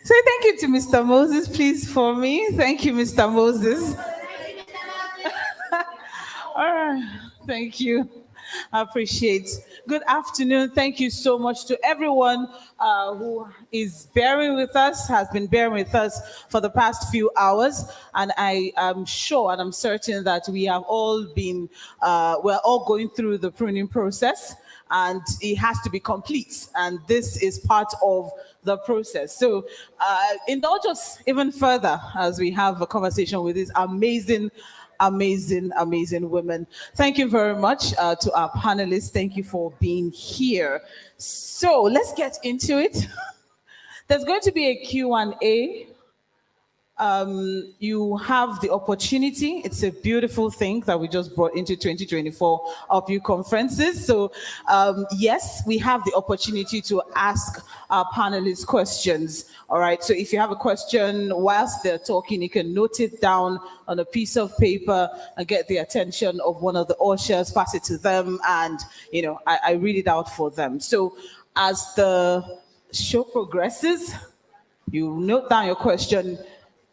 Say thank you to Mr. Moses, please, for me. Thank you, Mr. Moses. All right. Thank you. I appreciate. Good afternoon. Thank you so much to everyone who is bearing with us, has been bearing with us for the past few hours. And I am sure and I'm certain that we have all been, we're all going through the pruning process and it has to be complete. And this is part of the process. So indulge us even further as we have a conversation with this amazing women. Thank you very much to our panelists. Thank you for being here. So let's get into it. There's going to be a Q&A. You have the opportunity. It's a beautiful thing that we just brought into 2024 UpYou conferences. So yes, we have the opportunity to ask our panelists questions. All right. So if you have a question whilst they're talking, you can note it down on a piece of paper and get the attention of one of the ushers, pass it to them, and I read it out for them. So as the show progresses, you note down your question,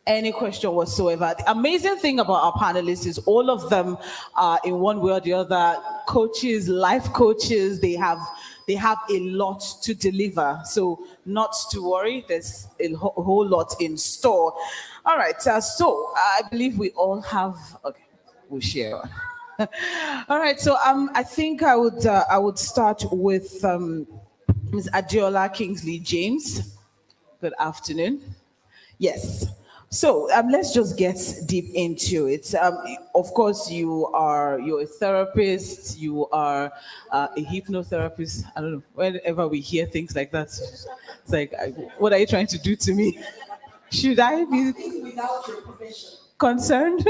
any question whatsoever. The amazing thing about our panelists is all of them are in one way or the other coaches, life coaches. They have a lot to deliver. So not to worry, there's a whole lot in store. All right, so I believe we all have, okay, we'll share. All right, so I think I would start with Ms. Adiola Kingsley James. Good afternoon. Yes. So let's just get deep into it. Of course, you're a therapist. You are a hypnotherapist. I don't know. Whenever we hear things like that, it's like, what are you trying to do to me? Should I be without your permission concerned?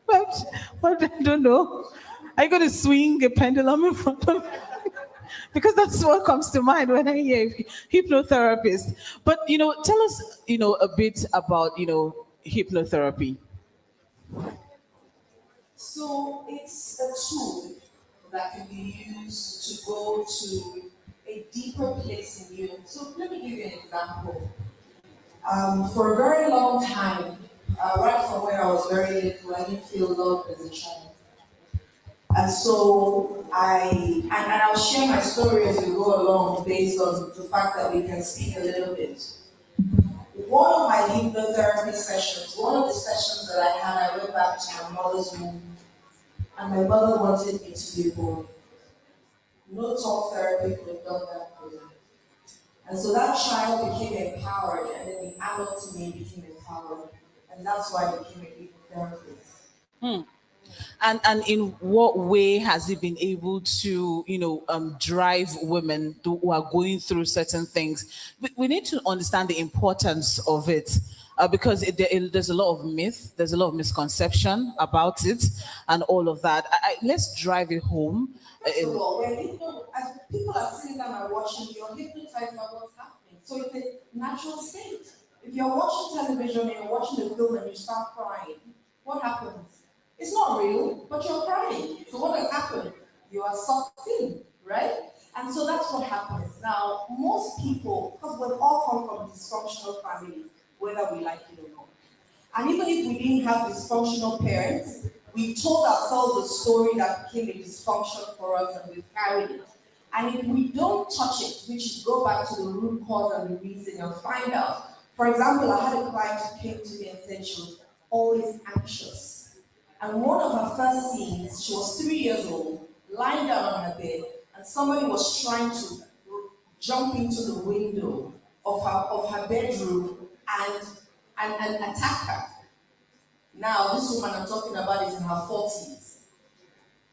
But I don't know. Are you going to swing a pendulum in front of me? Because that's what comes to mind when I hear hypnotherapist. But tell us, a bit about hypnotherapy. So it's a tool that can be used to go to a deeper place in you. So let me give you an example. For a very long time, right from where I was very little, I didn't feel loved as a child. And so and I'll share my story as we go along based on the fact that we can speak a little bit. One of my hypnotherapy sessions, one of the sessions that I had, I went back to my mother's womb, and my mother wanted me to be a boy. No talk therapy could have done that for me. And so that child became empowered, and then the adult in me became empowered. And that's why I became a hypnotherapist. And in what way has it been able to, drive women who are going through certain things? We need to understand the importance of it. Because there's a lot of myth, there's a lot of misconception about it, and all of that. Let's drive it home. First of all, as people are sitting down and watching, you're hypnotized by what's happening. So it's a natural state. If you're watching television and you're watching a film and you start crying, what happens? It's not real, but you're crying. So what has happened? You are sucked in, right? And so that's what happens. Now, most people, because we all come from dysfunctional families, whether we like it or not. And even if we didn't have dysfunctional parents, we told ourselves a story that became a dysfunction for us and we carried it. And if we don't touch it, which is go back to the root cause and the reason and find out. For example, I had a client who came to me and said she was always anxious. And one of her first scenes, she was 3 years old, lying down on her bed, and somebody was trying to jump into the window of her bedroom and attack her. Now, this woman I'm talking about is in her 40s,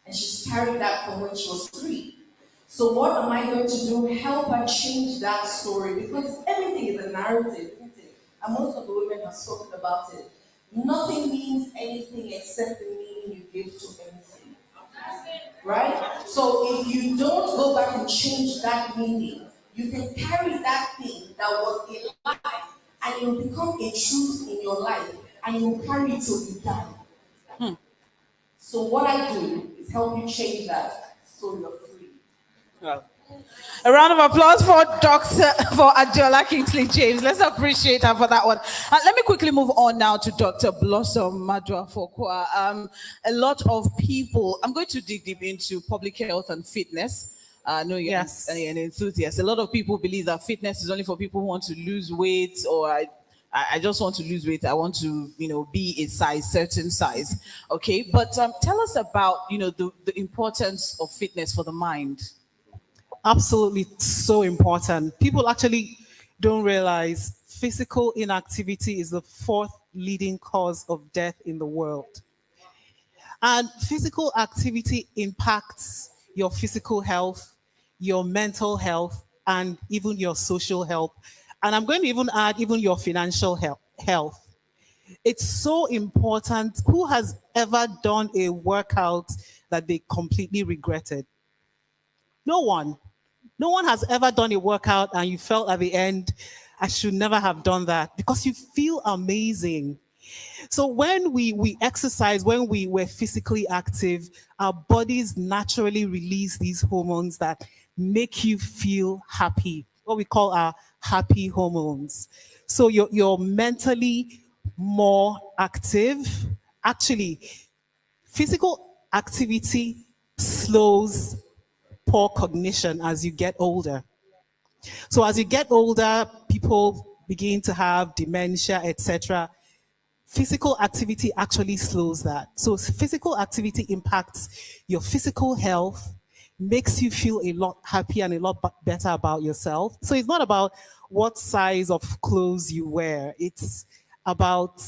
and she's carried that from when she was 3. So what am I going to do? Help her change that story, because everything is a narrative, isn't it? And most of the women have spoken about it. Nothing means anything except the meaning you give to anything. Right? So if you don't go back and change that meaning, you can carry that thing that was a lie and it will become a truth in your life and you will carry it till you die. So what I do is help you change that so you're free. Well, A round of applause for for Adiola Kingsley James. Let's appreciate her for that one. Let me quickly move on now to Dr. Blossom Madua Fokwa. A lot of people, I'm going to dig deep into public health and fitness. I know you're Yes. an enthusiast. A lot of people believe that fitness is only for people who want to lose weight, or I just want to lose weight. I want to, be a certain size. Okay, but tell us about, the importance of fitness for the mind. Absolutely so important. People actually don't realize physical inactivity is the fourth leading cause of death in the world. And physical activity impacts your physical health, your mental health, and even your social health. And I'm going to even add even your financial health. It's so important. Who has ever done a workout that they completely regretted? No one. No one has ever done a workout and you felt at the end, I should never have done that, because you feel amazing. So when we exercise, when we're physically active, our bodies naturally release these hormones that make you feel happy, what we call our happy hormones. So you're mentally more active. Actually, physical activity slows poor cognition as you get older. So as you get older, people begin to have dementia, etc. Physical activity actually slows that. So physical activity impacts your physical health, makes you feel a lot happier and a lot better about yourself. So it's not about what size of clothes you wear. It's about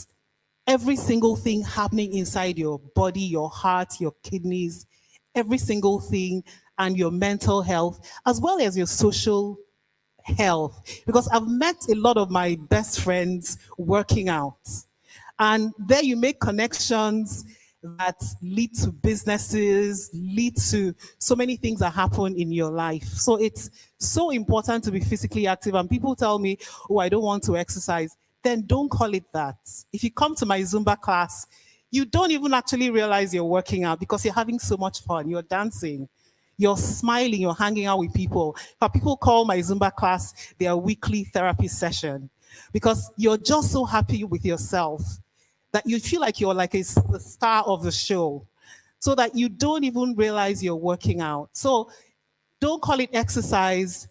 every single thing happening inside your body, your heart, your kidneys, every single thing, and your mental health, as well as your social health. Because I've met a lot of my best friends working out. And there you make connections that lead to businesses, lead to so many things that happen in your life. So it's so important to be physically active. And people tell me, oh, I don't want to exercise. Then don't call it that. If you come to my Zumba class, you don't even actually realize you're working out because you're having so much fun. You're dancing, you're smiling, you're hanging out with people. But people call my Zumba class their weekly therapy session because you're just so happy with yourself that you feel like you're like the star of the show, so that you don't even realize you're working out. So don't call it exercise.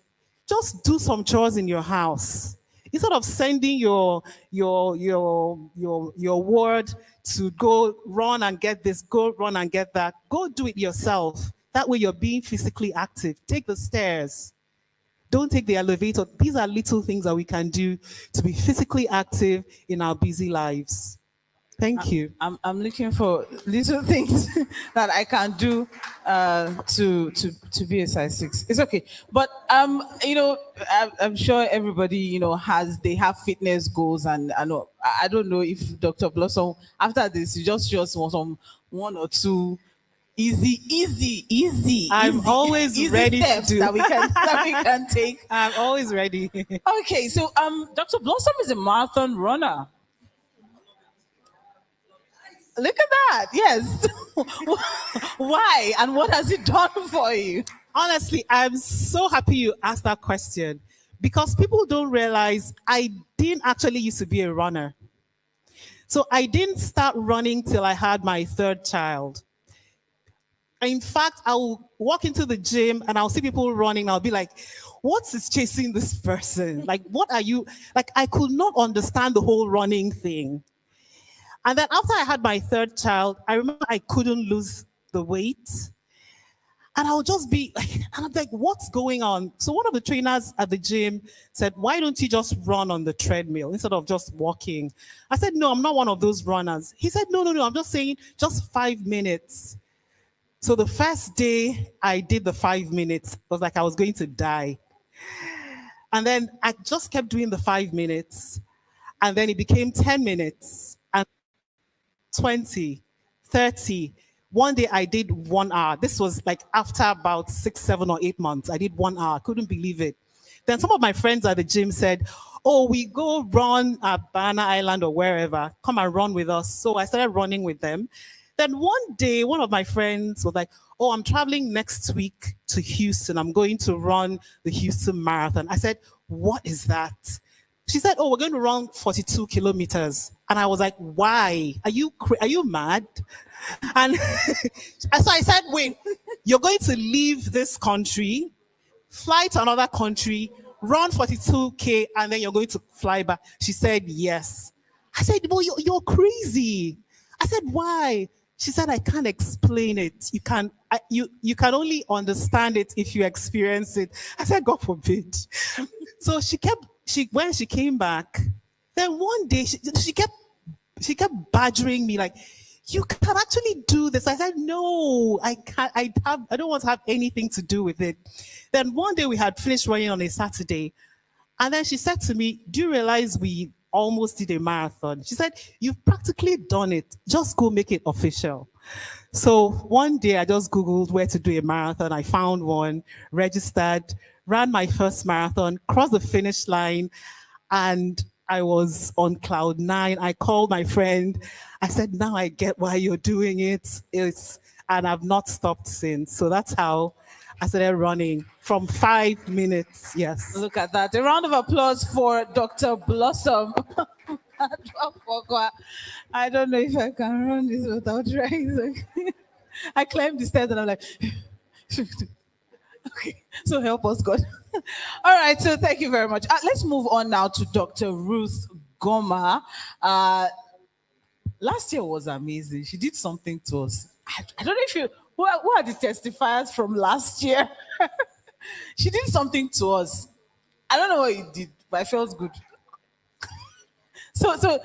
Just do some chores in your house. Instead of sending your word to go run and get this, go run and get that, go do it yourself. That way you're being physically active. Take the stairs. Don't take the elevator. These are little things that we can do to be physically active in our busy lives. Thank you. I'm looking for little things that I can do to be a size 6. It's okay, but I'm sure everybody has they have fitness goals, and I know I don't know if Dr. Blossom after this you just want some one or two easy I'm always easy ready to steps do. that we can take. I'm always ready. Okay, so Dr. Blossom is a marathon runner. Look at that. Yes. Why? And what has it done for you? Honestly, I'm so happy you asked that question because people don't realize I didn't actually used to be a runner. So I didn't start running till I had my third child. In fact, I'll walk into the gym and I'll see people running. I'll be like, what is chasing this person? Like, what are you? Like, I could not understand the whole running thing. And then after I had my third child, I remember I couldn't lose the weight. And I'll just be, and I'm like, what's going on? So one of the trainers at the gym said, why don't you just run on the treadmill instead of just walking? I said, no, I'm not one of those runners. He said, no, I'm just saying just 5 minutes. So the first day I did the 5 minutes, it was like I was going to die. And then I just kept doing the 5 minutes. And then it became 10 minutes. And 20, 30. One day I did 1 hour. This was like after about 6, 7, or 8 months. I did 1 hour. Couldn't believe it. Then some of my friends at the gym said, oh, we go run at Banana Island or wherever. Come and run with us. So I started running with them. Then one day, one of my friends was like, oh, I'm traveling next week to Houston. I'm going to run the Houston Marathon. I said, what is that? She said, oh, we're going to run 42 kilometers. And I was like, why? Are you mad? And so I said, wait, you're going to leave this country, fly to another country, run 42K, and then you're going to fly back. She said, yes. I said, well, you're crazy. I said, why? She said, I can't explain it. You can only understand it if you experience it. I said, God forbid. So when she came back, then one day she kept badgering me like, you can actually do this. I said, no, I can't. I don't want to have anything to do with it. Then one day we had finished running on a Saturday. And then she said to me, do you realize we almost did a marathon? She said, you've practically done it. Just go make it official. So one day I just Googled where to do a marathon. I found one, registered, ran my first marathon, crossed the finish line, and I was on cloud nine. I called my friend. I said, now I get why you're doing it. And I've not stopped since. So that's how I started running from 5 minutes. Yes. Look at that. A round of applause for Dr. Blossom. I don't know if I can run this without trying. I climbed the stairs and I'm like, okay, so help us, God. All right, so thank you very much. Let's move on now to Dr. Ruth Goma. Last year was amazing. She did something to us. I don't know if who are the testifiers from last year? She did something to us. I don't know what you did, but I felt good. So,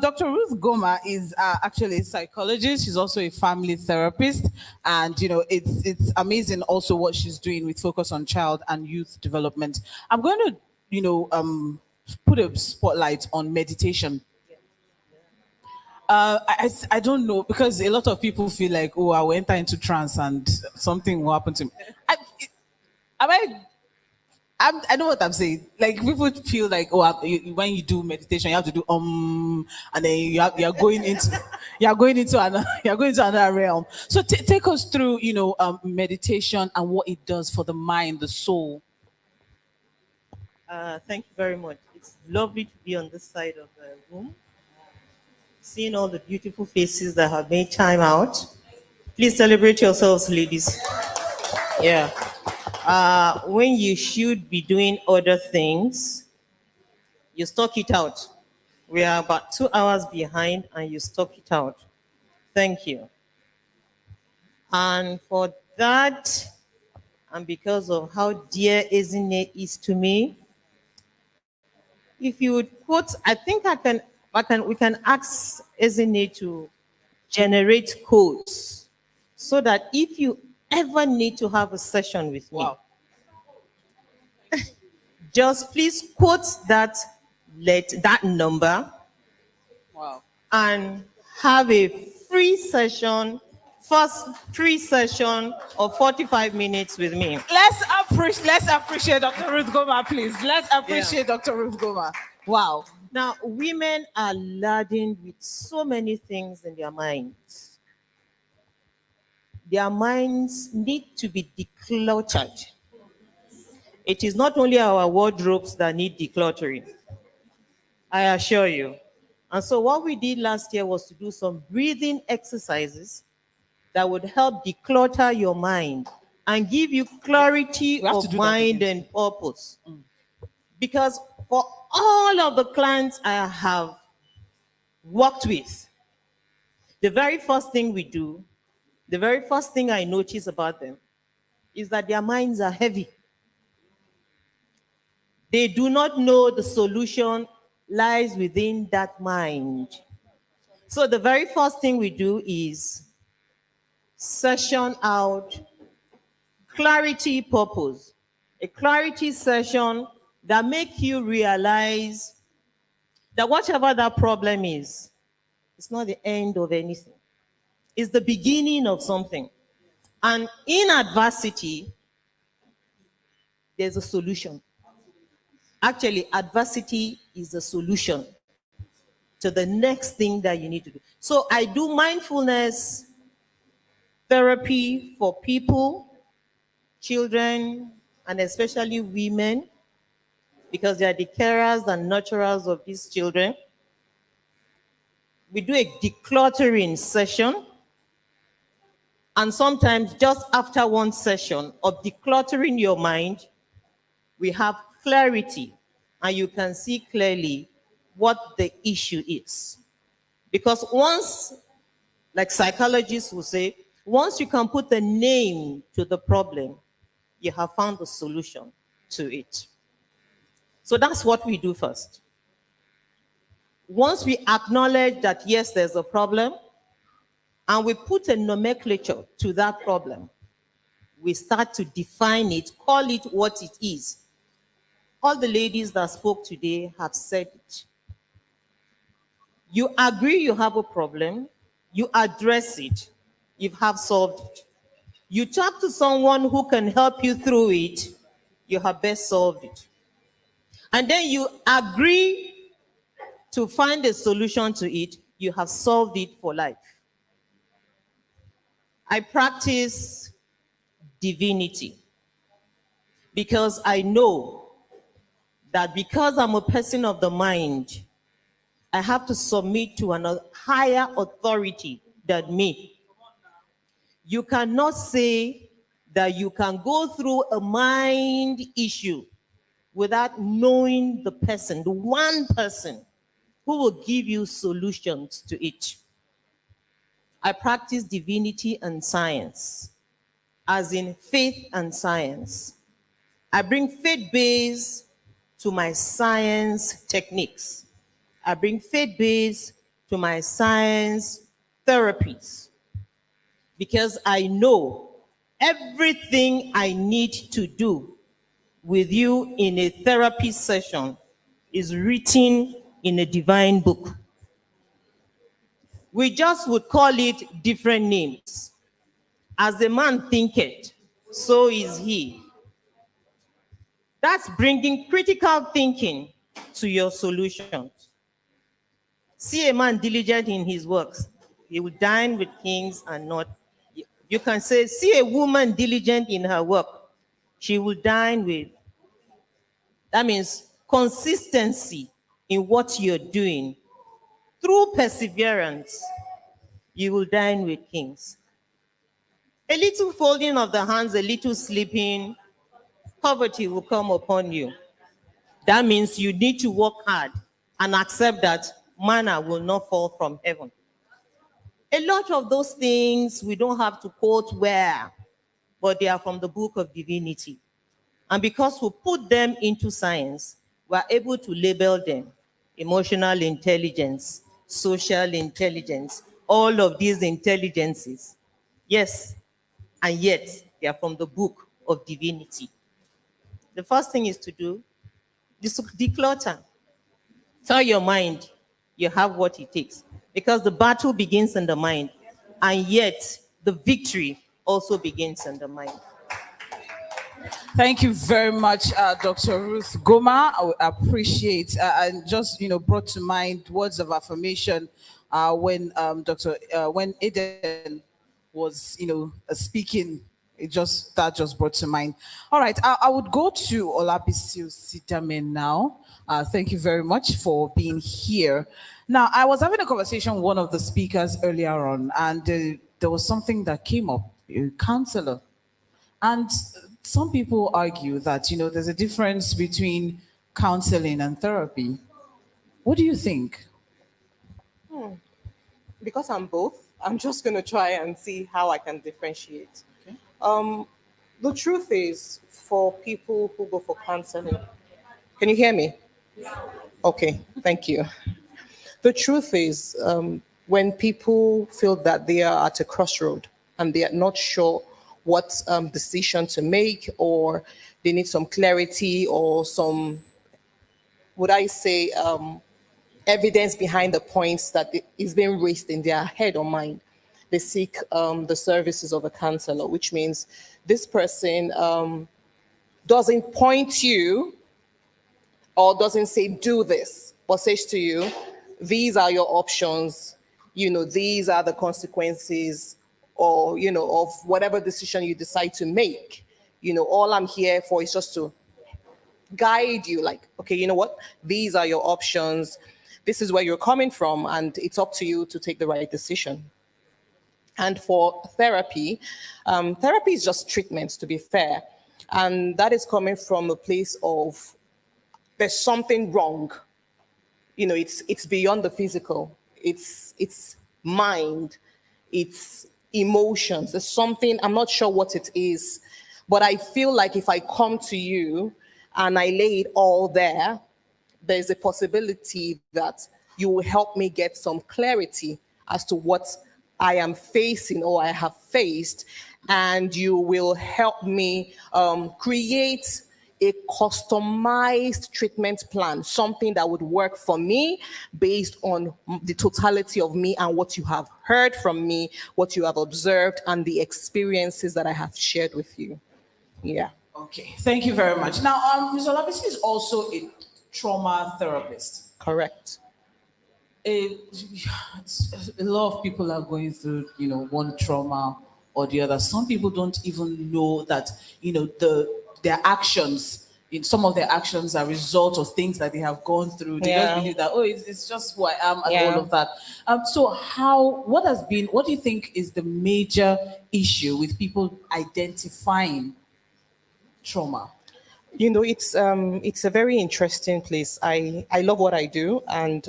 Dr. Ruth Goma is actually a psychologist. She's also a family therapist, and it's amazing also what she's doing with focus on child and youth development. I'm going to put a spotlight on meditation. I don't know, because a lot of people feel like, oh, I will enter into trance and something will happen to me. I know what I'm saying. Like, people feel like, oh, when you do meditation, you have to do and then you're going into another realm. So take us through meditation and what it does for the mind, the soul. Thank you very much. It's lovely to be on this side of the room, seeing all the beautiful faces that have made time out. Please celebrate yourselves, ladies. Yeah. When you should be doing other things, you stock it out. We are about 2 hours behind and you stock it out. Thank you. And for that, and because of how dear Ezine is to me, if you would quote, I think we can ask Ezine to generate quotes so that if you ever need to have a session with me, Wow. just please quote that number. Wow. And have a first free session of 45 minutes with me. Let's appreciate Dr. Ruth Goma, please. Let's appreciate Dr. Ruth Goma. Wow. Now, women are laden with so many things in their minds. Their minds need to be decluttered. It is not only our wardrobes that need decluttering, I assure you. And so what we did last year was to do some breathing exercises that would help declutter your mind and give you clarity of mind and purpose. Because for all of the clients I have worked with, the very first thing we do, the very first thing I notice about them is that their minds are heavy. They do not know the solution lies within that mind. So the very first thing we do is session out clarity purpose. A clarity session that makes you realize that whatever that problem is, it's not the end of anything. It's the beginning of something. And in adversity, there's a solution. Actually, adversity is the solution to the next thing that you need to do. So I do mindfulness therapy for people, children, and especially women, because they are the carers and nurturers of these children. We do a decluttering session, and sometimes just after one session of decluttering your mind, we have clarity, and you can see clearly what the issue is. Because once, like psychologists will say, once you can put a name to the problem, you have found a solution to it. So that's what we do first. Once we acknowledge that, yes, there's a problem, and we put a nomenclature to that problem, we start to define it, call it what it is. All the ladies that spoke today have said it. You agree you have a problem, you address it, you have solved it. You talk to someone who can help you through it, you have best solved it. And then you agree to find a solution to it, you have solved it for life. I practice divinity because I know that because I'm a person of the mind, I have to submit to a higher authority than me. You cannot say that you can go through a mind issue without knowing the person, the one person who will give you solutions to it. I practice divinity and science, as in faith and science. I bring faith base to my science techniques. I bring faith base to my science therapies because I know everything I need to do with you in a therapy session is written in a divine book. We just would call it different names. As the man thinketh, so is he. That's bringing critical thinking to your solutions. See a man diligent in his works. He will dine with kings and not. You can say, see a woman diligent in her work. She will dine with. That means consistency in what you're doing. Through perseverance, you will dine with kings. A little folding of the hands, a little sleeping, poverty will come upon you. That means you need to work hard and accept that manna will not fall from heaven. A lot of those things we don't have to quote where, but they are from the book of divinity. And because we put them into science, we're able to label them emotional intelligence, social intelligence, all of these intelligences. Yes, and yet they are from the book of divinity. The first thing is to do is to declutter. Tell your mind you have what it takes because the battle begins in the mind, and yet the victory also begins in the mind. Thank you very much, Dr. Ruth Goma. I appreciate and just brought to mind words of affirmation when when Eden was speaking. That just brought to mind. All right, I would go to Olabisi Sidame now. Thank you very much for being here. Now, I was having a conversation with one of the speakers earlier on, and there was something that came up. A counselor. And some people argue that, there's a difference between counseling and therapy. What do you think? Because I'm both, I'm just going to try and see how I can differentiate. Okay. The truth is, for people who go for counseling, can you hear me? Okay, thank you. The truth is, when people feel that they are at a crossroad and they are not sure what decision to make, or they need some clarity or some, would I say, evidence behind the points that is being raised in their head or mind, they seek the services of a counselor, which means this person doesn't point you or doesn't say do this, but says to you, these are your options, these are the consequences or, of whatever decision you decide to make. All I'm here for is just to guide you, like, okay, you know what? These are your options. This is where you're coming from, and it's up to you to take the right decision. And for therapy, therapy is just treatment, to be fair. And that is coming from a place of there's something wrong. It's beyond the physical. It's mind, it's emotions. There's something, I'm not sure what it is, but I feel like if I come to you and I lay it all there, there's a possibility that you will help me get some clarity as to what I am facing or I have faced, and you will help me create a customized treatment plan, something that would work for me based on the totality of me and what you have heard from me, what you have observed, and the experiences that I have shared with you. Yeah. Okay, thank you very much. Now, Ms. Olabisi is also a trauma therapist. Correct. A lot of people are going through, one trauma or the other. Some people don't even know that, their actions, some of their actions are result of things that they have gone through. They just believe that, it's just who I am and all of that. So what do you think is the major issue with people identifying trauma? It's a very interesting place. I love what I do, and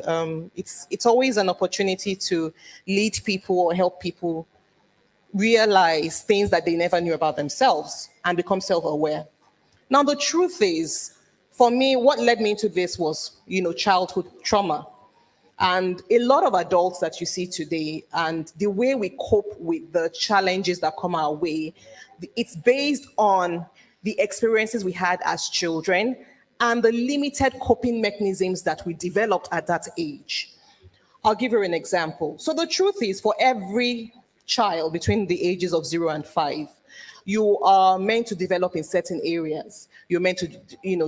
it's always an opportunity to lead people or help people realize things that they never knew about themselves and become self-aware. Now, the truth is, for me, what led me into this was, childhood trauma. And a lot of adults that you see today and the way we cope with the challenges that come our way, it's based on the experiences we had as children and the limited coping mechanisms that we developed at that age. I'll give you an example. So the truth is, for every child between the ages of 0 and 5, you are meant to develop in certain areas. You're meant to,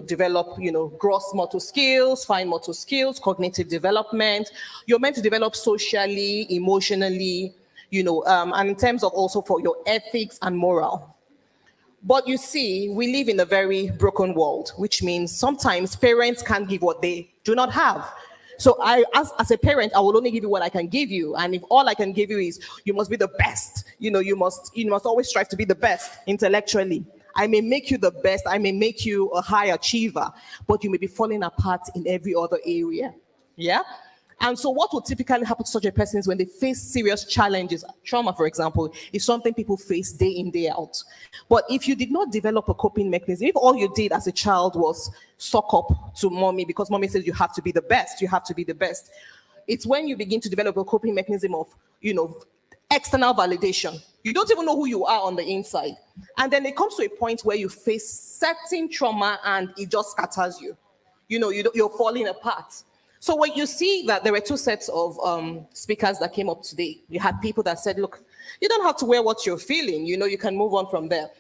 develop, gross motor skills, fine motor skills, cognitive development. You're meant to develop socially, emotionally, and in terms of also for your ethics and moral. But you see, we live in a very broken world, which means sometimes parents can't give what they do not have. So as a parent, I will only give you what I can give you. And if all I can give you is, you must be the best, you must always strive to be the best intellectually. I may make you the best, I may make you a high achiever, but you may be falling apart in every other area. Yeah? And so what will typically happen to such a person is when they face serious challenges, trauma, for example, is something people face day in, day out. But if you did not develop a coping mechanism, if all you did as a child was suck up to mommy because mommy says you have to be the best, it's when you begin to develop a coping mechanism of, external validation. You don't even know who you are on the inside. And then it comes to a point where you face certain trauma and it just scatters you. You're falling apart. So when you see that there were two sets of speakers that came up today, you had people that said, look, you don't have to wear what you're feeling, you can move on from there.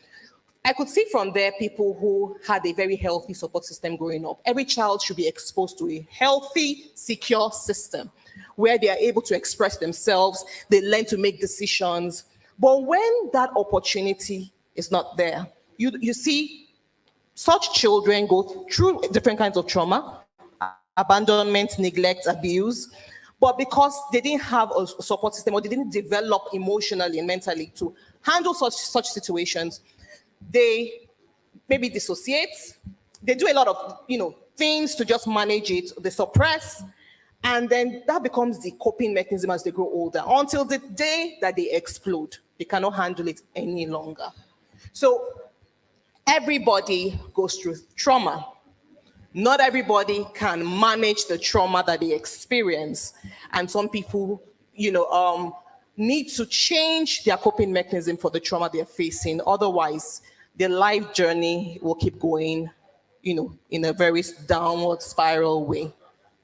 I could see from there people who had a very healthy support system growing up. Every child should be exposed to a healthy, secure system where they are able to express themselves, they learn to make decisions. But when that opportunity is not there, you see such children go through different kinds of trauma, abandonment, neglect, abuse, but because they didn't have a support system or they didn't develop emotionally and mentally to handle such situations, they maybe dissociate, they do a lot of things to just manage it, they suppress, and then that becomes the coping mechanism as they grow older until the day that they explode. They cannot handle it any longer. So everybody goes through trauma. Not everybody can manage the trauma that they experience. And some people, need to change their coping mechanism for the trauma they're facing. Otherwise, their life journey will keep going, in a very downward spiral way.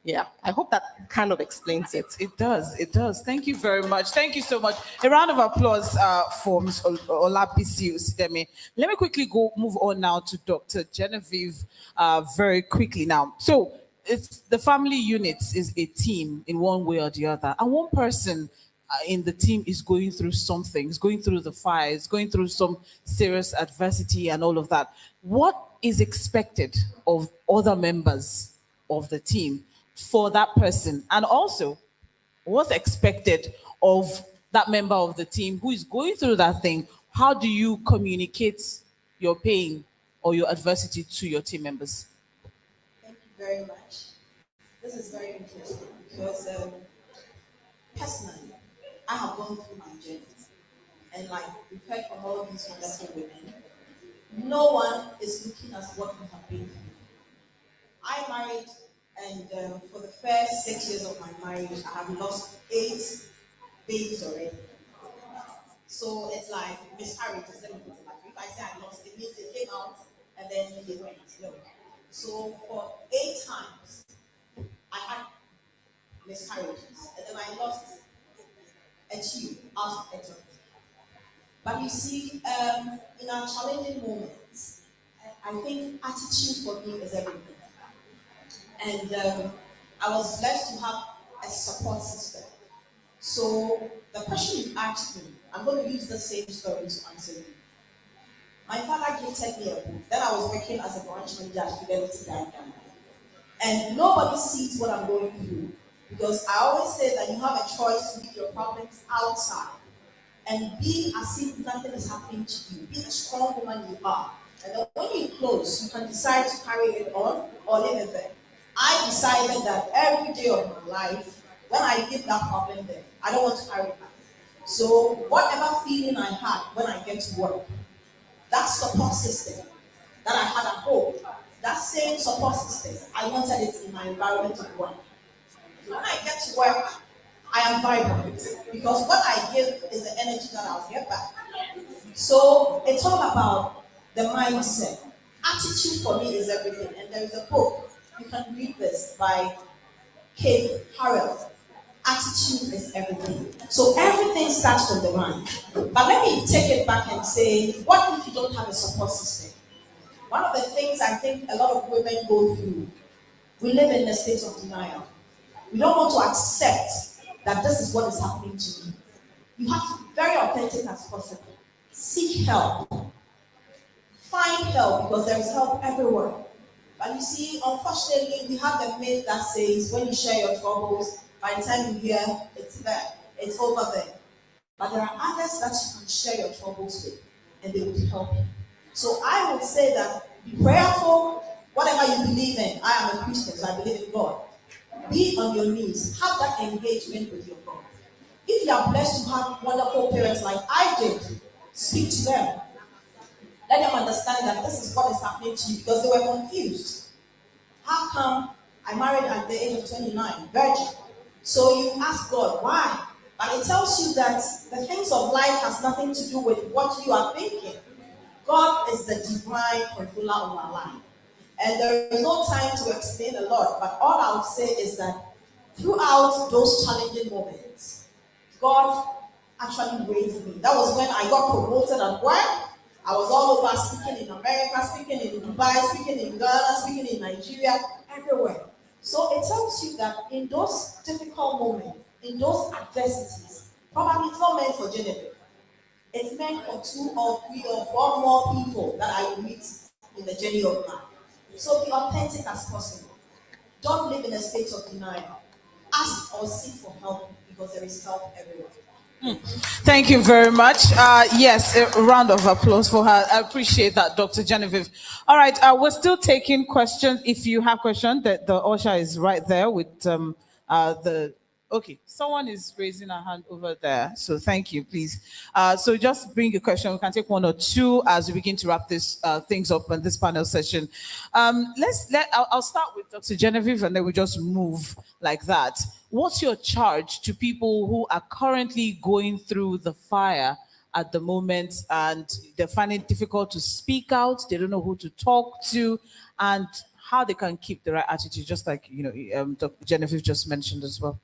Yeah, I hope that kind of explains it. It does. Thank you very much. Thank you so much. A round of applause for Ms. Olabisi Usidemi. Let me quickly move on now to Dr. Genevieve very quickly now. So it's the family unit is a team in one way or the other. And one person in the team is going through something, is going through the fire, is going through some serious adversity and all of that, what is expected of other members of the team for that person? And also, what's expected of that member of the team who is going through that thing? How do you communicate your pain or your adversity to your team members? Thank you very much. This is very interesting because personally, I have gone through my journey. And like we've heard from all these wonderful women, no one is looking at what we have been through. I married, and for the first 6 years of my marriage, I have lost 8 babies already. So it's like miscarriages. Let me put it like if I say I lost, it means they came out and then they went. No. So for 8 times, I had miscarriages, and then I lost a two out of 8. But you see, in our challenging moments, I think attitude for me is everything. And I was blessed to have a support system. So the question you asked me, I'm going to use the same story to answer you. My father gifted me a book. Then I was working as a branch manager at Fidelity Bank. And nobody sees what I'm going through. Because I always say that you have a choice to leave your problems outside and be as if nothing is happening to you. Be the strong woman you are. And then when you close, you can decide to carry it on or leave it there. I decided that every day of my life, when I leave that problem there, I don't want to carry it back. So whatever feeling I had when I get to work, that support system that I had at home, that same support system, I wanted it in my environment of work. When I get to work, I am vibrant because what I give is the energy that I'll get back. So it's all about the mindset. Attitude for me is everything. And there is a book, you can read this by Kate Harrell. Attitude is everything. So everything starts from the mind. But let me take it back and say, what if you don't have a support system? One of the things I think a lot of women go through, we live in a state of denial. We don't want to accept that this is what is happening to me. You have to be very authentic as possible. Seek help. Find help because there is help everywhere. But you see, unfortunately, we have the myth that says when you share your troubles, by the time you hear it's there, it's over there. But there are others that you can share your troubles with, and they will help you. So I would say that be prayerful, whatever you believe in. I am a Christian, so I believe in God. Be on your knees. Have that engagement with your God. If you are blessed to have wonderful parents like I did, speak to them. Let them understand that this is what is happening to you because they were confused. How come I married at the age of 29, virgin? So you ask God, why? But it tells you that the things of life has nothing to do with what you are thinking. God is the divine controller of our life. And there is no time to explain a lot, but all I would say is that throughout those challenging moments, God actually raised me. That was when I got promoted at work. I was all over speaking in America, speaking in Dubai, speaking in Ghana, speaking in Nigeria, everywhere. So it tells you that in those difficult moments, in those adversities, probably it's not meant for Genevieve. It's meant for 2 or 3 or 4 more people that I will meet in the journey of life. So be authentic as possible. Don't live in a state of denial. Ask or seek for help because there is help everywhere. Thank you very much. Yes, a round of applause for her. I appreciate that, Dr. Genevieve. All right, we're still taking questions. If you have questions, the usher is right there with the. Okay, someone is raising a hand over there. So thank you, please. So just bring your question. We can take 1 or 2 as we begin to wrap this things up in this panel session. I'll start with Dr. Genevieve and then we just move like that. What's your charge to people who are currently going through the fire at the moment and they find it difficult to speak out, they don't know who to talk to, and how they can keep the right attitude, just like Dr. Genevieve just mentioned as well?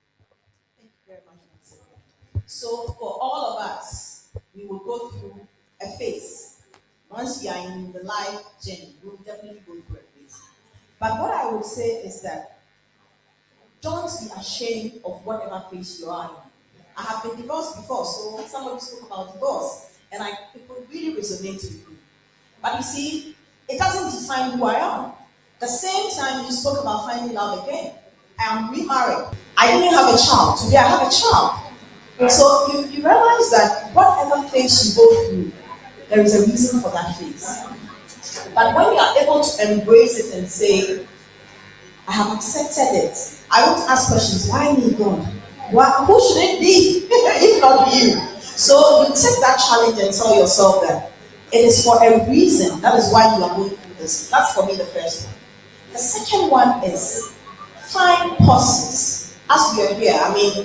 Thank you very much, Nancy. So for all of us, we will go through a phase. Once we are in the life journey, we will definitely go through a phase. But what I would say is that don't be ashamed of whatever phase you are in. I have been divorced before, so somebody spoke about divorce, and people really resonate with me. But you see, it doesn't define who I am. The same time you spoke about finding love again, I am remarried. I didn't have a child. Today I have a child. So you realize that whatever phase you go through, there is a reason for that phase. But when you are able to embrace it and say, I have accepted it, I won't ask questions. Why me, God? Who should it be if not you? So you take that challenge and tell yourself that it is for a reason. That is why you are going through this. That's for me the first one. The second one is find pauses. As we are here,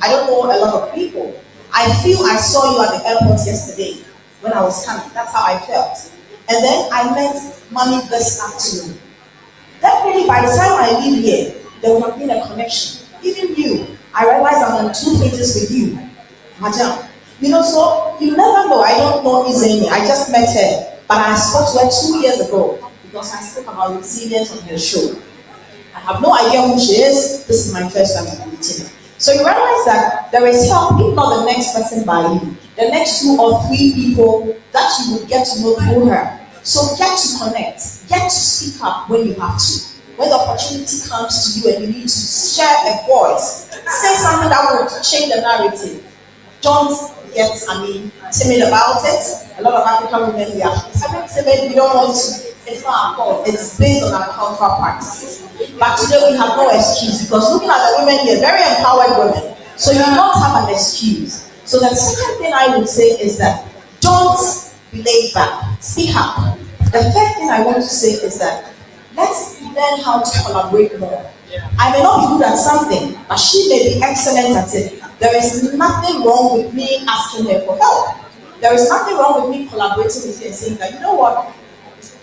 I don't know a lot of people. I feel I saw you at the airport yesterday when I was coming. That's how I felt. And then I met Mommy this afternoon. Definitely by the time I leave here, there will have been a connection. Even you, I realize I'm on 2 pages with you. Madam. So you never know. I don't know Izeni. I just met her. But I spoke to her 2 years ago because I spoke about resilience on her show. I have no idea who she is. This is my first time meeting her. So you realize that there is help, if not the next person by you, the next 2 or 3 people that you will get to know through her. So get to connect, get to speak up when you have to. When the opportunity comes to you and you need to share a voice, say something that will change the narrative. Don't get, timid about it. A lot of African women, we are timid, we don't want to. It's not our fault. It's based on our cultural practices. But today we have no excuse because looking at the women here, very empowered women. So you don't have an excuse. So the second thing I would say is that don't be laid back. Speak up. The third thing I want to say is that let's learn how to collaborate more. I may not be good at something, but she may be excellent at it. There is nothing wrong with me asking her for help. There is nothing wrong with me collaborating with you and saying that, you know what,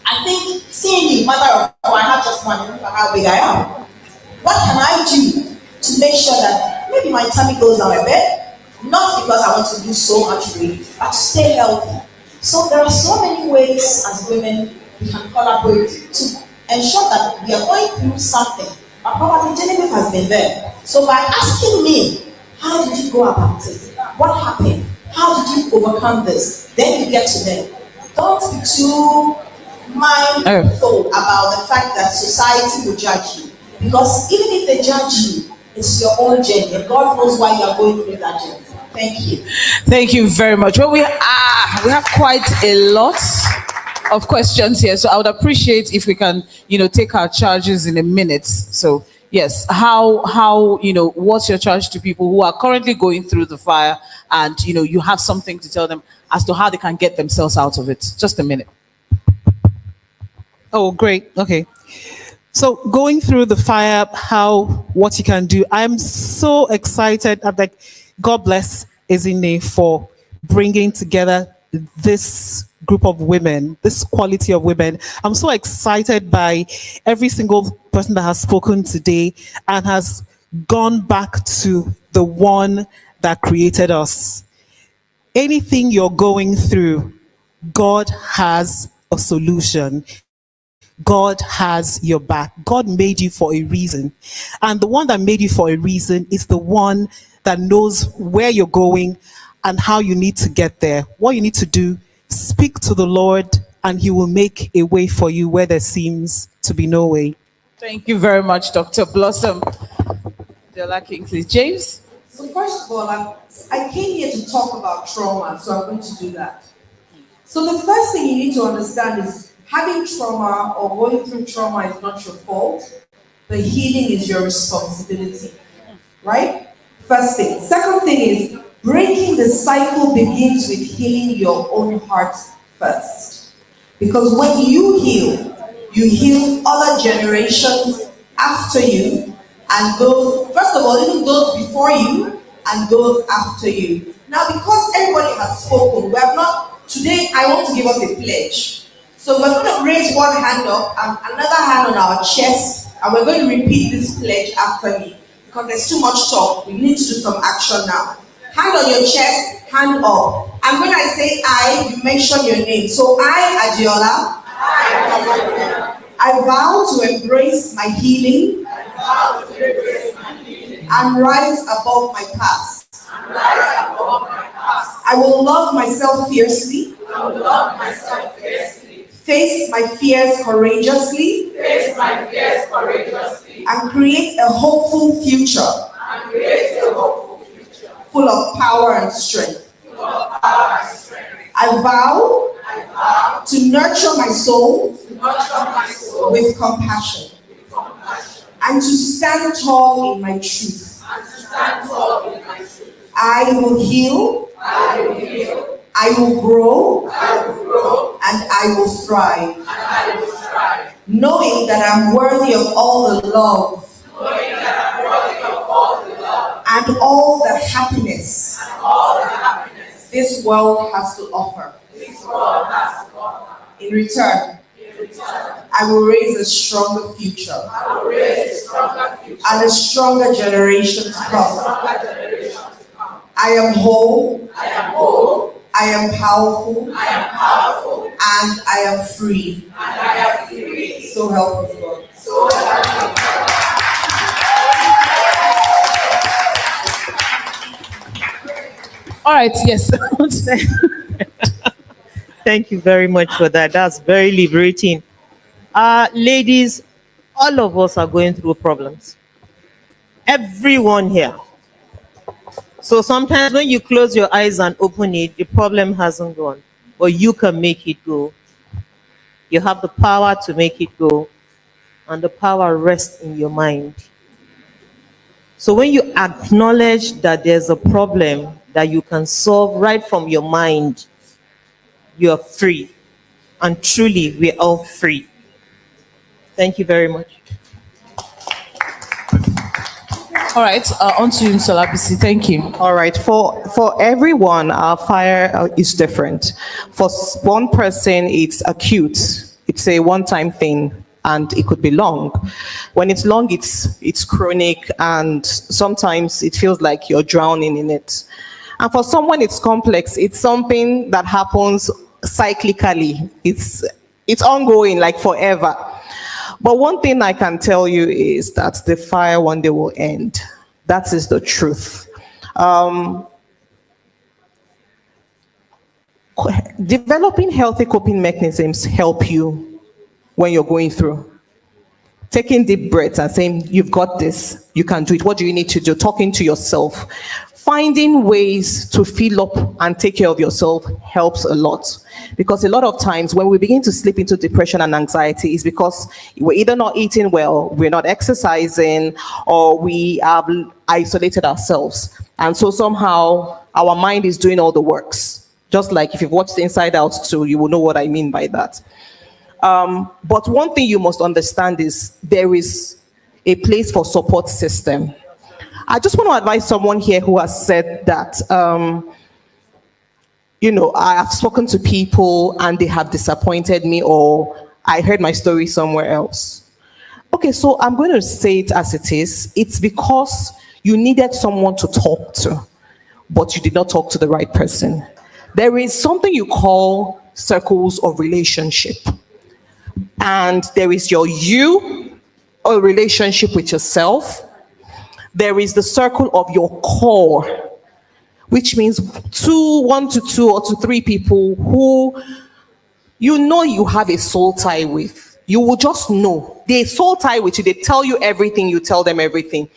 I think seeing you, mother of four, I have just one, remember how big I am. What can I do to make sure that maybe my tummy goes down a bit? Not because I want to lose so much weight, but to stay healthy. So there are so many ways as women we can collaborate to ensure that we are going through something. But probably Genevieve has been there. So by asking me, how did you go about it? What happened? How did you overcome this? Then you get to them. Don't be too mindful about the fact that society will judge you. Because even if they judge you, it's your own journey. And God knows why you are going through that journey. Thank you. Thank you very much. Well, we have quite a lot of questions here, so I would appreciate if we can, take our charges in a minute. So, yes, how what's your charge to people who are currently going through the fire, and you have something to tell them as to how they can get themselves out of it? Just a minute. Oh, great. Okay. So going through the fire, what you can do. I'm so excited. I'm like, God bless Ezine for bringing together this group of women, this quality of women. I'm so excited by every single person that has spoken today and has gone back to the one that created us. Anything you're going through, God has a solution. God has your back. God made you for a reason. And the one that made you for a reason is the one that knows where you're going and how you need to get there. What you need to do, speak to the Lord and he will make a way for you where there seems to be no way. Thank you very much, Dr. Blossom. Dela Kingsley. James? So first of all, I came here to talk about trauma, so I'm going to do that. So the first thing you need to understand is having trauma or going through trauma is not your fault. The healing is your responsibility, right? First thing. Second thing is breaking the cycle begins with healing your own heart first. Because when you heal other generations after you, and those, first of all, even those before you and those after you. Now, because everybody has spoken, we have not, today I want to give us a pledge. So we're going to raise one hand up and another hand on our chest, and we're going to repeat this pledge after me. Because there's too much talk, we need to do some action now. Hand on your chest, hand up. And when I say I, you mention your name. So I, Adiola, I vow to embrace my healing and rise above my past. I will love myself fiercely. Face my fears courageously. And create a hopeful future. Full of power and strength. I vow to nurture my soul with compassion and to stand tall in my truth. I will heal, I will grow, and I will thrive, knowing that I'm worthy of all the love and all the happiness this world has to offer. In return, I will raise a stronger future and a stronger generation to come. I am whole, I am powerful, and I am free. So help us God. All right, yes. Thank you very much for that. That's very liberating. Ladies, all of us are going through problems. Everyone here. So sometimes when you close your eyes and open it, the problem hasn't gone, but you can make it go. You have the power to make it go, and the power rests in your mind. So when you acknowledge that there's a problem that you can solve right from your mind, you're free. And truly, we're all free. Thank you very much. All right, on to you, Solabisi. Thank you. All right, for everyone, our fire is different. For one person, it's acute. It's a one-time thing, and it could be long. When it's long, it's chronic, and sometimes it feels like you're drowning in it. And for someone, it's complex. It's something that happens cyclically. It's ongoing, like forever. But one thing I can tell you is that the fire one day will end. That is the truth. Developing healthy coping mechanisms help you when you're going through. Taking deep breaths and saying, you've got this, you can do it. What do you need to do? Talking to yourself. Finding ways to fill up and take care of yourself helps a lot. Because a lot of times when we begin to slip into depression and anxiety, is because we're either not eating well, we're not exercising, or we have isolated ourselves. And so somehow our mind is doing all the works. Just like if you've watched Inside Out 2, you will know what I mean by that. But one thing you must understand is there is a place for support system. I just want to advise someone here who has said that, I have spoken to people and they have disappointed me, or I heard my story somewhere else. Okay, so I'm going to say it as it is. It's because you needed someone to talk to, but you did not talk to the right person. There is something you call circles of relationship. And there is your or relationship with yourself. There is the circle of your core, which means 1 to 2 or to 3 people who you have a soul tie with. You will just know. They soul tie with you. They tell you everything. You tell them everything.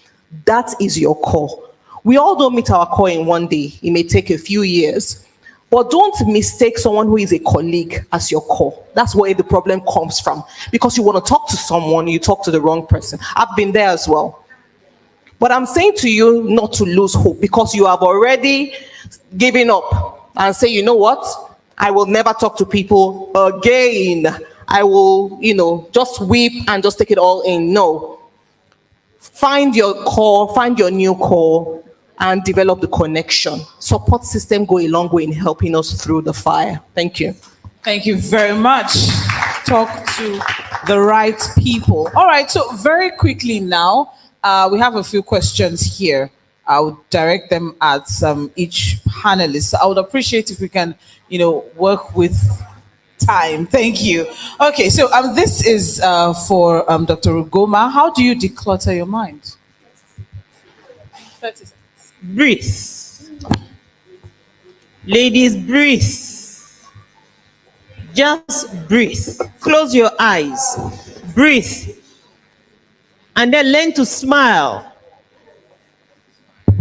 That is your core. We all don't meet our core in one day. It may take a few years. But don't mistake someone who is a colleague as your core. That's where the problem comes from. Because you want to talk to someone, you talk to the wrong person. I've been there as well. But I'm saying to you not to lose hope, because you have already given up and say, you know what? I will never talk to people again. I will, just weep and just take it all in. No. Find your core, find your new core, and develop the connection. Support system go a long way in helping us through the fire. Thank you. Thank you very much. Talk to the right people. All right, so very quickly now, we have a few questions here. I would direct them at each panelist. I would appreciate if we can, work with time. Thank you. Okay, so this is for Dr. Ugoma. How do you declutter your mind? 30 seconds. Breathe. Ladies, breathe. Just breathe. Close your eyes. Breathe. And then learn to smile.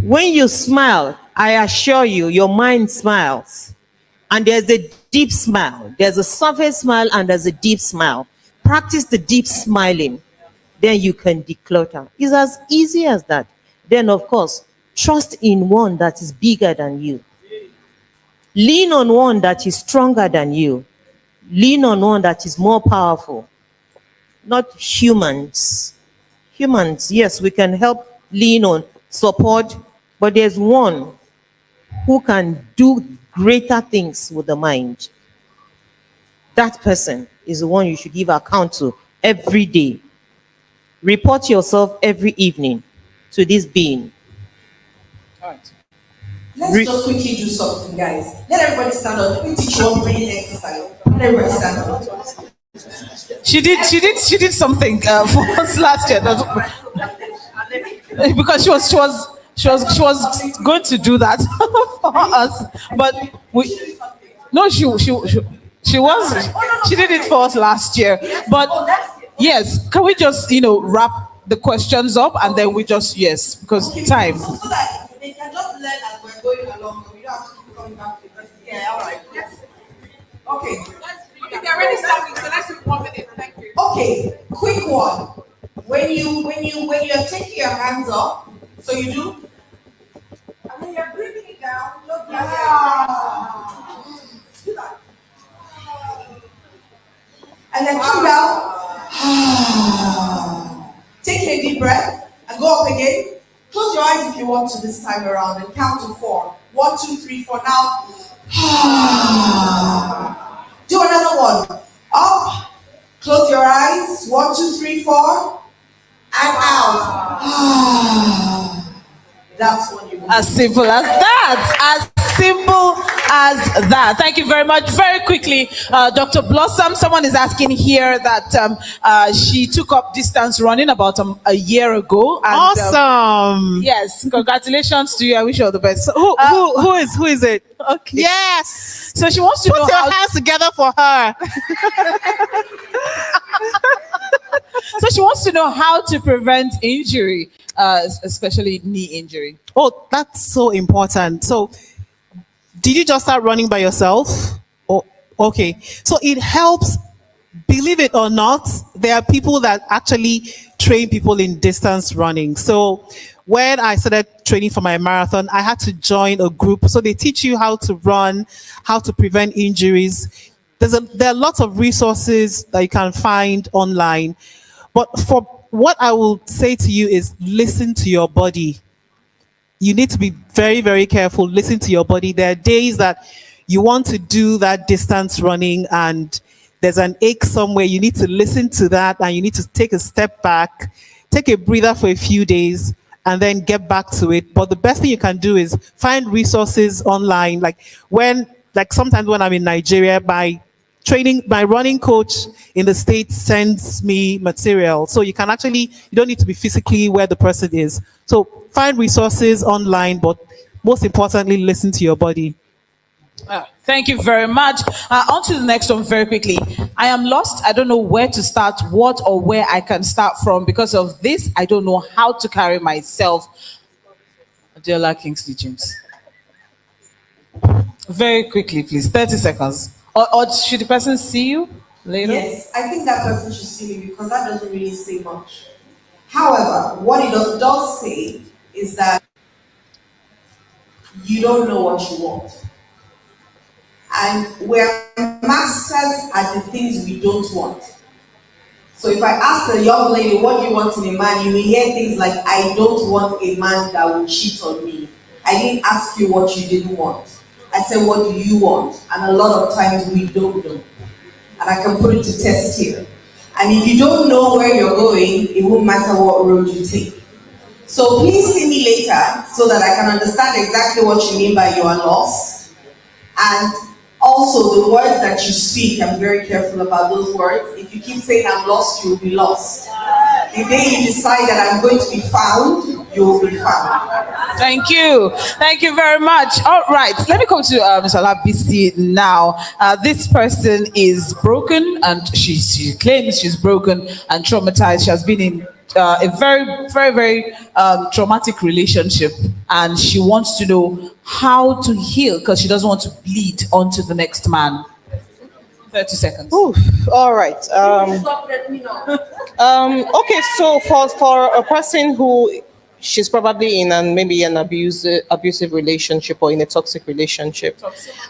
When you smile, I assure you, your mind smiles. And there's a deep smile. There's a surface smile and there's a deep smile. Practice the deep smiling. Then you can declutter. It's as easy as that. Then, of course, trust in one that is bigger than you. Lean on one that is stronger than you. Lean on one that is more powerful. Not humans. Humans, yes, we can help lean on support, but there's one who can do greater things with the mind. That person is the one you should give account to every day. Report yourself every evening to this being. All right. Let's just quickly do something, guys. Let everybody stand up. Let me teach you one breathing exercise. Let everybody stand up. She did something for us last year. Because she was going to do that for us, but she did it for us last year. But yes, can we just wrap the questions up and then we just because time. So that they can just learn as we're going along. We don't have to keep coming back to the question. Yeah, all right. Yes. Okay. Okay, they're already starting, so let's do 1 minute. Thank you. Okay, quick one. When you're taking your hands up, so you do, and when you're breathing it down, look do that. And then come down. Take a deep breath and go up again. Close your eyes if you want to this time around and count to 4. 1, 2, 3, 4. Now. Do another one. Up. Close your eyes. 1, 2, 3, 4. And out. That's what you want. As simple as that. As simple as that. Thank you very much. Very quickly, Dr. Blossom, someone is asking here that she took up distance running about a year ago. And, Awesome. yes, congratulations to you. I wish you all the best. So who is it? Okay. Yes. So she wants to know Put your how. hands together for her. So she wants to know how to prevent injury, especially knee injury. Oh, that's so important. So, did you just start running by yourself? Oh, okay. So it helps. Believe it or not, there are people that actually train people in distance running. So when I started training for my marathon, I had to join a group. So they teach you how to run, how to prevent injuries. There are lots of resources that you can find online. But for what I will say to you is listen to your body. You need to be very, very careful. Listen to your body. There are days that you want to do that distance running and there's an ache somewhere. You need to listen to that and you need to take a step back, take a breather for a few days and then get back to it. But the best thing you can do is find resources online. Like sometimes when I'm in Nigeria, my running coach in the States sends me material. So you don't need to be physically where the person is. So find resources online, but most importantly, listen to your body. Thank you very much. On to the next one very quickly. I am lost. I don't know where to start, what or where I can start from. Because of this, I don't know how to carry myself. Adela Kingsley James. Very quickly, please. 30 seconds. Or should the person see you later? Yes, I think that person should see me because that doesn't really say much. However, what it does say is that you don't know what you want. And we're masters at the things we don't want. So if I ask a young lady, what do you want in a man? You will hear things like, I don't want a man that will cheat on me. I didn't ask you what you didn't want. I said, what do you want? And a lot of times we don't know. And I can put it to test here. And if you don't know where you're going, it won't matter what road you take. So please see me later so that I can understand exactly what you mean by you are lost. And also the words that you speak, I'm very careful about those words. If you keep saying I'm lost, you will be lost. The day you decide that I'm going to be found, you will be found. Thank you. Thank you very much. All right. Let me come to Mr. Labisi now. This person is broken and she claims she's broken and traumatized. She has been in a very traumatic relationship and she wants to know how to heal because she doesn't want to bleed onto the next man. 30 seconds. Oof, all right. Okay, so for a person who she's probably in maybe an abusive relationship or in a toxic relationship.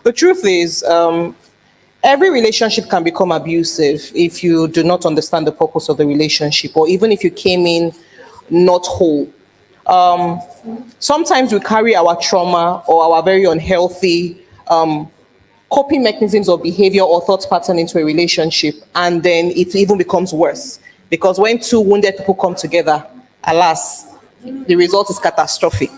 The truth is, every relationship can become abusive if you do not understand the purpose of the relationship, or even if you came in not whole. Sometimes we carry our trauma or our very unhealthy coping mechanisms or behavior or thought pattern into a relationship, and then it even becomes worse because when two wounded people come together, alas, the result is catastrophic.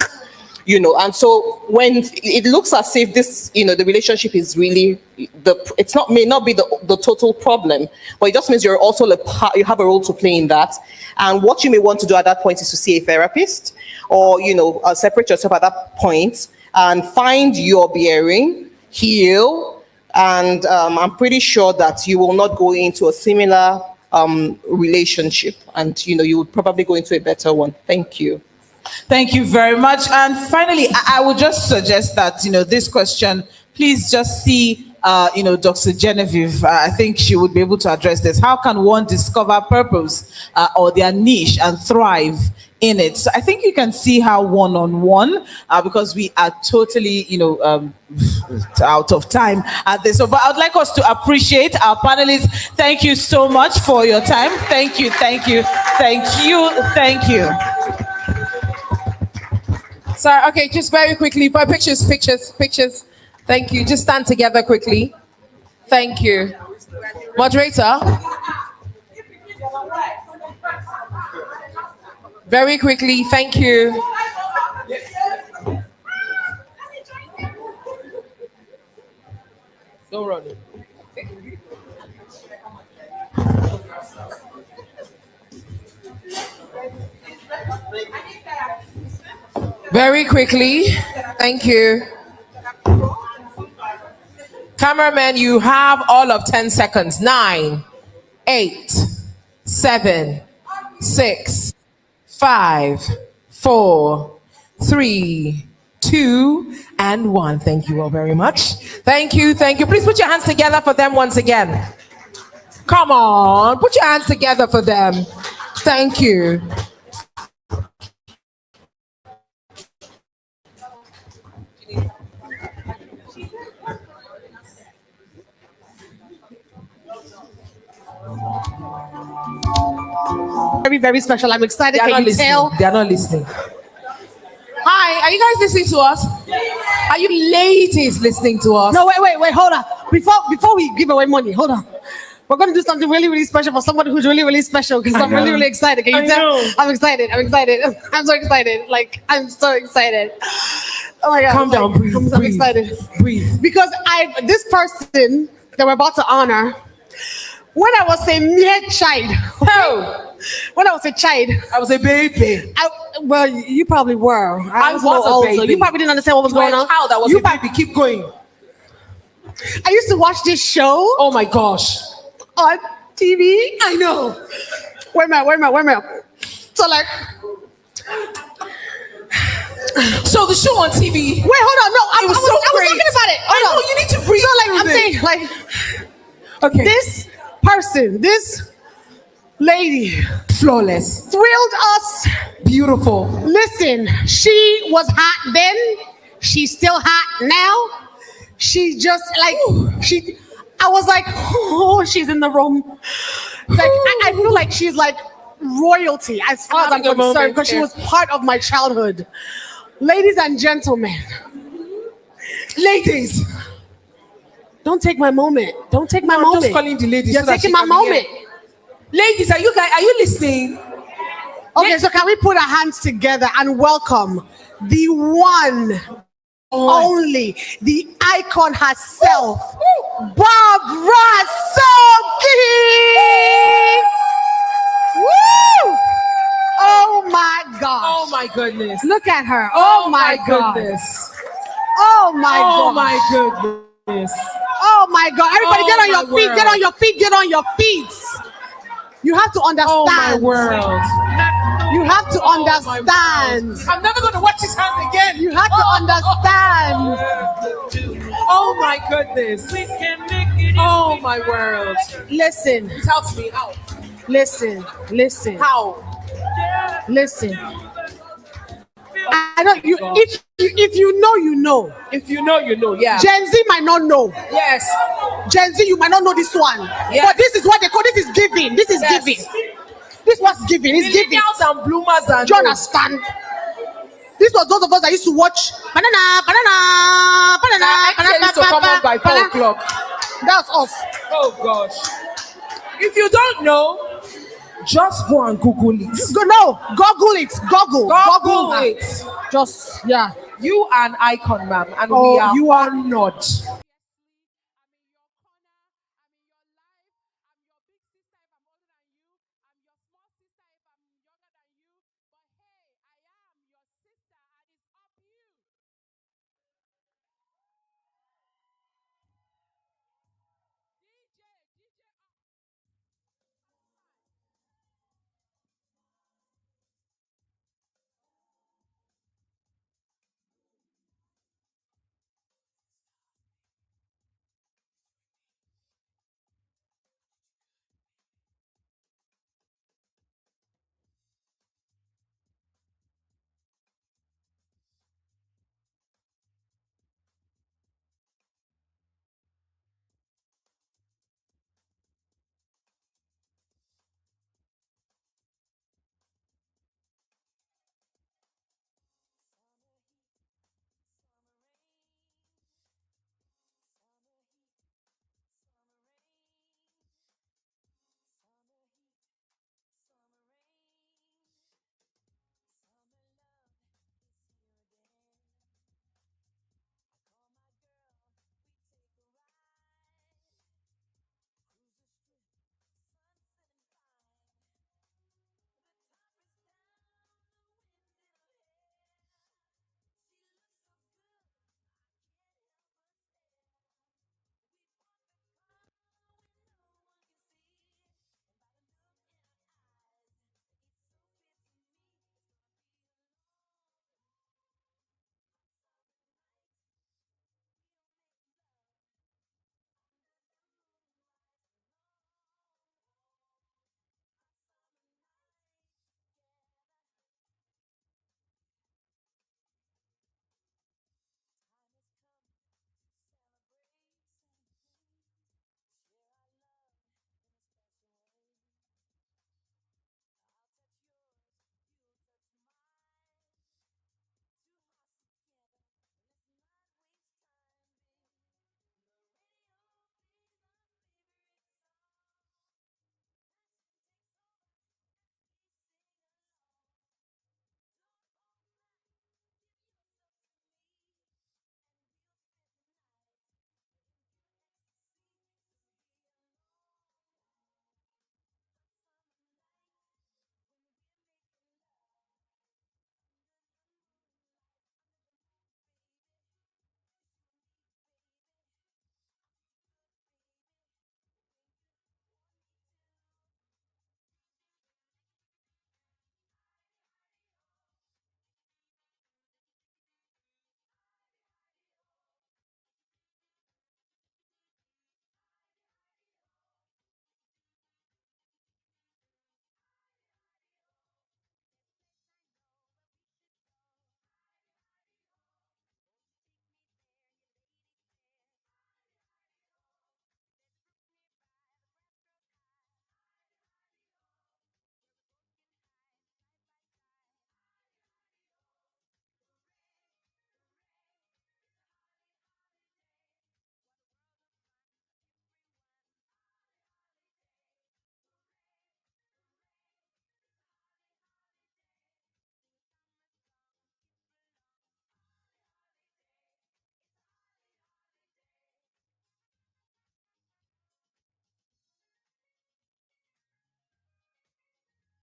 And so when it looks as if this, the relationship is really may not be the total problem, but it just means you have a role to play in that. And what you may want to do at that point is to see a therapist, or separate yourself at that point and find your bearing, heal, and I'm pretty sure that you will not go into a similar relationship, and you would probably go into a better one. Thank you. Thank you very much. And finally, I would just suggest that this question, please just see Dr. Genevieve. I think she would be able to address this. How can one discover purpose or their niche and thrive in it? So I think you can see how one-on-one, because we are totally out of time at this. So, but I'd like us to appreciate our panelists. Thank you so much for your time. Thank you. Sorry, okay, just very quickly. For pictures. Thank you. Just stand together quickly. Thank you. Moderator. Very quickly, thank you. Don't run it. Very quickly, thank you. Cameraman, you have all of 10 seconds. 9, 8, 7, 6, 5, 4, 3, 2, and 1. Thank you all very much. Thank you. Please put your hands together for them once again. Come on, put your hands together for them. Thank you. Very special. I'm excited. They are Can not you listening. tell? They are not listening. Hi, are you guys listening to us? Are you ladies listening to us? No, wait. Hold on. Before we give away money, hold on. We're going to do something really, really special for somebody who's really, really special because I'm really, really excited. Can you tell? I'm excited. I'm so excited. I'm so excited. Oh my God. Calm down, breathe. I'm excited. Breathe. Because this person that we're about to honor, when I was a mere child. Oh. When I was a child. I was a baby. Well, you probably were. I was old, a baby. so you probably didn't understand what was going on. Child, I was a baby. Keep going. I used to watch this show. Oh my gosh. On TV. I know. Wait a minute. So So the show on TV. Wait, hold on. No, I was talking about it. I know, you need to breathe. So I'm saying okay. This person, this lady, flawless, thrilled us. Beautiful. Listen, she was hot then. She's still hot now. She just I was like, oh, she's in the room. I feel like she's like royalty as far as I'm concerned because she was part of my childhood. Ladies and gentlemen. Ladies. Don't take my moment. Don't take my moment. I'm just calling the ladies. You're taking my moment. Ladies, are you listening? Okay, so can we put our hands together and welcome the one, only, the icon herself, Barbara Soki! Woo! Oh my gosh. Oh my my goodness. Look at her. Oh my God. goodness. Oh my Oh God. my goodness. Oh my God. Everybody Oh get on my your feet. word. Get on your feet. Get on your feet. You have to understand. Oh my world. You have to Oh, my understand. world. I'm never going to watch his hands again. You have to understand. Oh my goodness. Oh my world. Listen, Tell me how. listen, listen, How? listen. I know you. If you know, you know. If you know, you know. Yeah. Gen Z might not know. Yes. Gen Z, you might not know this one. Yes. But this is what they call. This is giving. This is Yes. giving. This was giving. It's giving. Millennials and bloomers and Do you understand? This was those of us that used to watch banana, banana, Now, banana, Excel used to come on by 4 banana. o'clock. That's us. Oh gosh. If you don't know, just go and Google it. Go no, Google it. Google Google her. it. Just yeah. You are an icon, ma'am, and Oh, we are you are- honored.